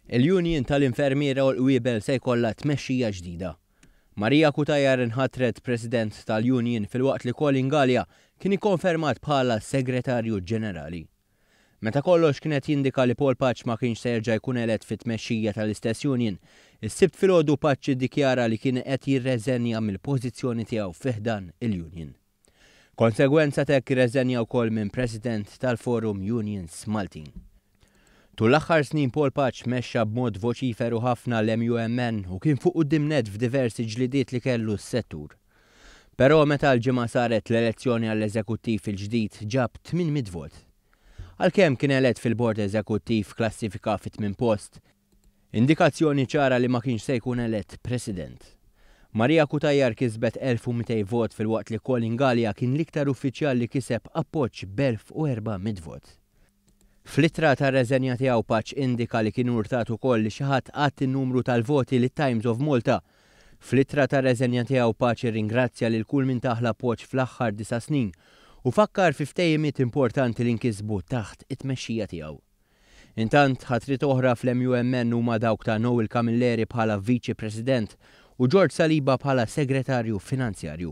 Il-Union tal-Infermiera u l-Qwiebel se jkollha tmexxija ġdida. Marija Kutajar inħatret President tal-Union filwaqt li Colin Galea kien ikkonfermat bħala Segretarju Ġenerali. Meta kollox kienet jindika li Paul Patch ma kienx se jerġa' jkun elett fit-tmexxija tal-istess Union, is-Sibt filgħodu Patch iddikjara li kien qed jirreżenja mill-pożizzjoni tiegħu fih dan il-Union. Konsegwenza tek irreżenja wkoll minn President tal-Forum Unions Maltin. Tul l-aħħar snin Paul Patch mexxa b'mod voċiferu ħafna l-MUMN u kien fuq quddiem nett f'diversi ġlidiet li kellu s-settur. Però meta l-ġimgħa saret l-elezzjoni għall-eżekuttiv il-ġdid ġab 800 vot. Għalkemm kien elett fil-bord eżekuttiv klassifika fi 8 post, indikazzjoni ċara li ma kienx se jkun elett President. Marija Kutajar kisbet 1200 vot filwaqt li Colin Galea kien l-iktar uffiċjal li kiseb appoġġ b'1400 vot. Fl-ittra tar-reżenja tiegħu Patch indika li kien urtat ukoll li xi ħadd għadd in-numru tal-voti lit-Times of Malta. Fl-ittra tar-reżenja tiegħu Patch irringrazzja lil kull min taħla appoġġ fl-aħħar 9 snin u fakkar fi ftehimiet importanti li nkisbu taħt it-tmexxija tiegħu. Intant ħatrit oħra fl-MUMN huma dawk ta' Noel Camilleri bħala Viċi President u George Saliba bħala Segretarju Finanzjarju.